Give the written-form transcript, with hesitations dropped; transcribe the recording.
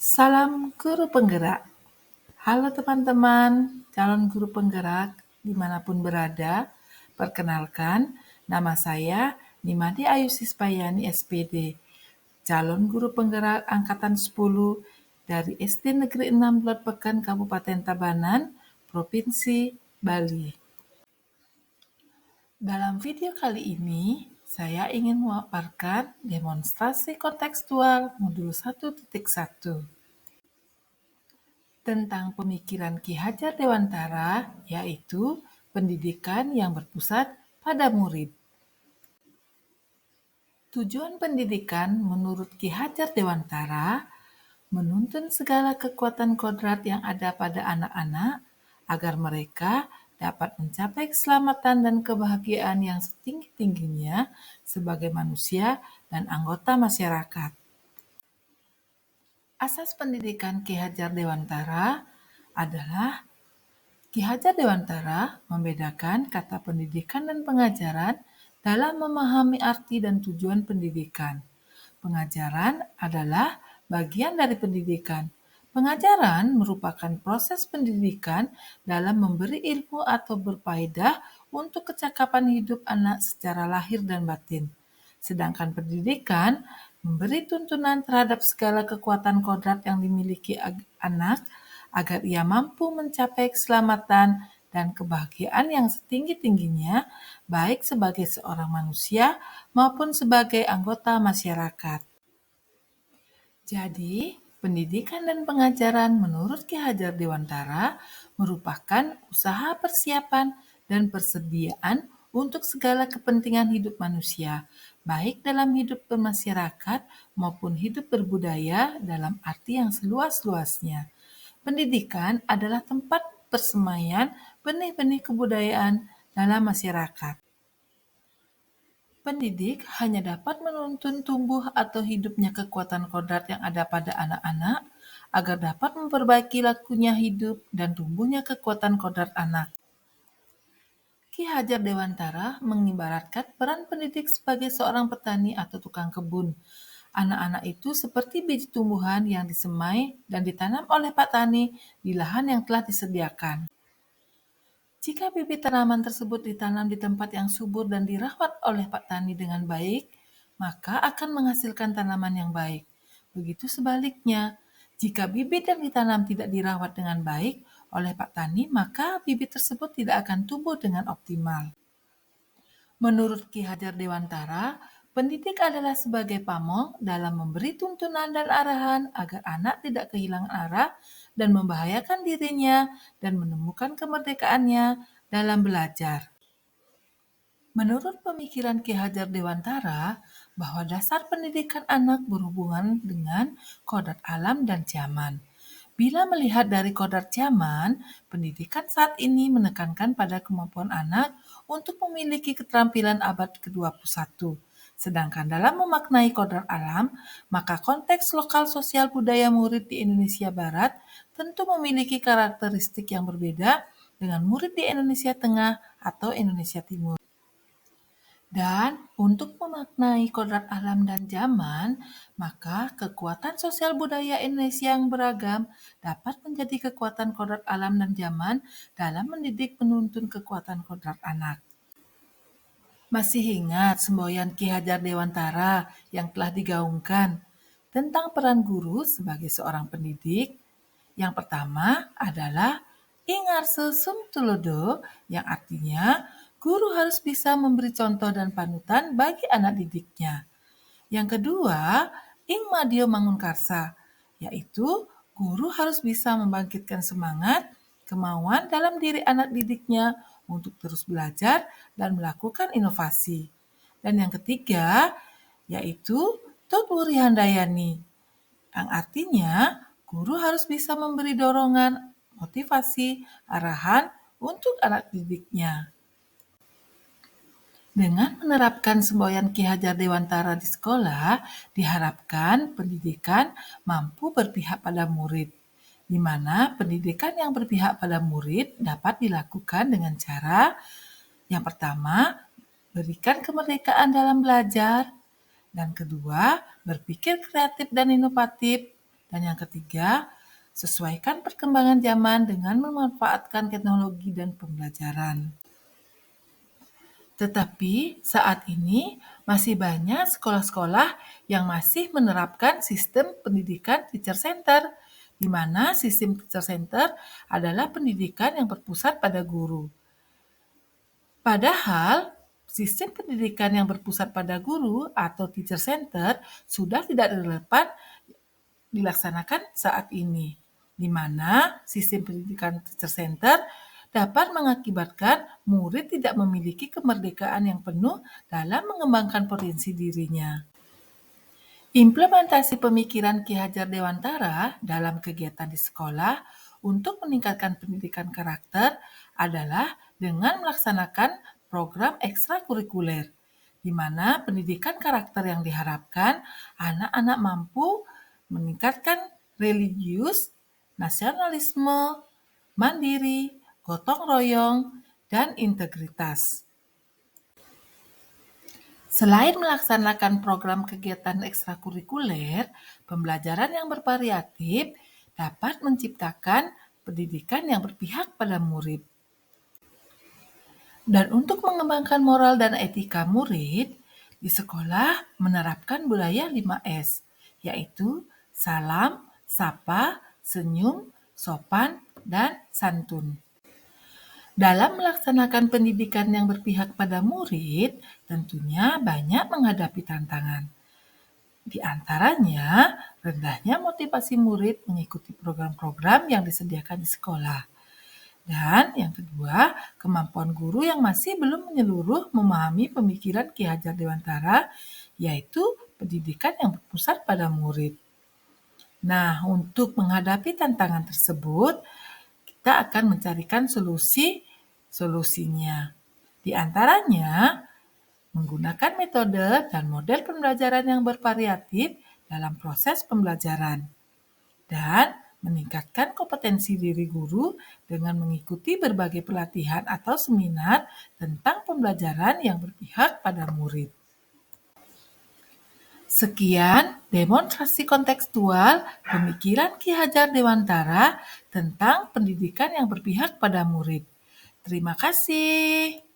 Salam guru penggerak. Halo teman-teman, calon guru penggerak dimanapun berada. Perkenalkan, nama saya Nimadi Ayu Sispayani SPD, calon guru penggerak Angkatan 10 dari SD Negeri 6 Blot Pekan Kabupaten Tabanan, Provinsi Bali. Dalam video kali ini, saya ingin memaparkan demonstrasi kontekstual modul 1.1 tentang pemikiran Ki Hajar Dewantara, yaitu pendidikan yang berpusat pada murid. Tujuan pendidikan menurut Ki Hajar Dewantara menuntun segala kekuatan kodrat yang ada pada anak-anak agar mereka dapat mencapai keselamatan dan kebahagiaan yang setinggi-tingginya sebagai manusia dan anggota masyarakat. Asas pendidikan Ki Hajar Dewantara adalah Ki Hajar Dewantara membedakan kata pendidikan dan pengajaran dalam memahami arti dan tujuan pendidikan. Pengajaran adalah bagian dari pendidikan. Pengajaran merupakan proses pendidikan dalam memberi ilmu atau berfaedah untuk kecakapan hidup anak secara lahir dan batin. Sedangkan pendidikan memberi tuntunan terhadap segala kekuatan kodrat yang dimiliki anak agar ia mampu mencapai keselamatan dan kebahagiaan yang setinggi-tingginya, baik sebagai seorang manusia maupun sebagai anggota masyarakat. Jadi, pendidikan dan pengajaran menurut Ki Hajar Dewantara merupakan usaha persiapan dan persediaan untuk segala kepentingan hidup manusia, baik dalam hidup bermasyarakat maupun hidup berbudaya dalam arti yang seluas-luasnya. Pendidikan adalah tempat persemaian benih-benih kebudayaan dalam masyarakat. Pendidik hanya dapat menuntun tumbuh atau hidupnya kekuatan kodrat yang ada pada anak-anak agar dapat memperbaiki lakunya hidup dan tumbuhnya kekuatan kodrat anak. Ki Hajar Dewantara mengibaratkan peran pendidik sebagai seorang petani atau tukang kebun. Anak-anak itu seperti biji tumbuhan yang disemai dan ditanam oleh petani di lahan yang telah disediakan. Jika bibit tanaman tersebut ditanam di tempat yang subur dan dirawat oleh petani dengan baik, maka akan menghasilkan tanaman yang baik. Begitu sebaliknya, jika bibit yang ditanam tidak dirawat dengan baik oleh petani, maka bibit tersebut tidak akan tumbuh dengan optimal. Menurut Ki Hajar Dewantara, pendidik adalah sebagai pamong dalam memberi tuntunan dan arahan agar anak tidak kehilangan arah dan membahayakan dirinya dan menemukan kemerdekaannya dalam belajar. Menurut pemikiran Ki Hajar Dewantara, bahwa dasar pendidikan anak berhubungan dengan kodrat alam dan zaman. Bila melihat dari kodrat zaman, pendidikan saat ini menekankan pada kemampuan anak untuk memiliki keterampilan abad ke-21. Sedangkan dalam memaknai kodrat alam, maka konteks lokal sosial budaya murid di Indonesia Barat tentu memiliki karakteristik yang berbeda dengan murid di Indonesia Tengah atau Indonesia Timur. Dan untuk memaknai kodrat alam dan zaman, maka kekuatan sosial budaya Indonesia yang beragam dapat menjadi kekuatan kodrat alam dan zaman dalam mendidik penuntun kekuatan kodrat anak. Masih ingat semboyan Ki Hajar Dewantara yang telah digaungkan tentang peran guru sebagai seorang pendidik? Yang pertama adalah Ingarse Sum Tulodo, yang artinya guru harus bisa memberi contoh dan panutan bagi anak didiknya. Yang kedua, Ing Madio Mangunkarsa, yaitu guru harus bisa membangkitkan semangat, kemauan dalam diri anak didiknya untuk terus belajar dan melakukan inovasi. Dan yang ketiga, yaitu Tut Wuri Handayani, yang artinya guru harus bisa memberi dorongan, motivasi, arahan untuk anak didiknya. Dengan menerapkan semboyan Ki Hajar Dewantara di sekolah, diharapkan pendidikan mampu berpihak pada murid, di mana pendidikan yang berpihak pada murid dapat dilakukan dengan cara yang pertama, berikan kemerdekaan dalam belajar, dan kedua, berpikir kreatif dan inovatif, Dan yang ketiga, sesuaikan perkembangan zaman dengan memanfaatkan teknologi dan pembelajaran. Tetapi saat ini masih banyak sekolah-sekolah yang masih menerapkan sistem pendidikan teacher center, di mana sistem teacher center adalah pendidikan yang berpusat pada guru. Padahal sistem pendidikan yang berpusat pada guru atau teacher center sudah tidak relevan dilaksanakan saat ini, di mana sistem pendidikan teacher center dapat mengakibatkan murid tidak memiliki kemerdekaan yang penuh dalam mengembangkan potensi dirinya. Implementasi pemikiran Ki Hajar Dewantara dalam kegiatan di sekolah untuk meningkatkan pendidikan karakter adalah dengan melaksanakan program ekstrakurikuler, di mana pendidikan karakter yang diharapkan anak-anak mampu meningkatkan religius, nasionalisme, mandiri, gotong royong, dan integritas. Selain melaksanakan program kegiatan ekstrakurikuler, pembelajaran yang bervariatif dapat menciptakan pendidikan yang berpihak pada murid. Dan untuk mengembangkan moral dan etika murid, di sekolah menerapkan budaya 5S, yaitu salam, sapa, senyum, sopan, dan santun. Dalam melaksanakan pendidikan yang berpihak pada murid, tentunya banyak menghadapi tantangan. Di antaranya, rendahnya motivasi murid mengikuti program-program yang disediakan di sekolah. Dan yang kedua, kemampuan guru yang masih belum menyeluruh memahami pemikiran Ki Hajar Dewantara, yaitu pendidikan yang berpusat pada murid. Nah, untuk menghadapi tantangan tersebut, kita akan mencarikan solusinya. Di antaranya, menggunakan metode dan model pembelajaran yang bervariatif dalam proses pembelajaran, dan meningkatkan kompetensi diri guru dengan mengikuti berbagai pelatihan atau seminar tentang pembelajaran yang berpihak pada murid. Sekian demonstrasi kontekstual pemikiran Ki Hajar Dewantara tentang pendidikan yang berpihak pada murid. Terima kasih.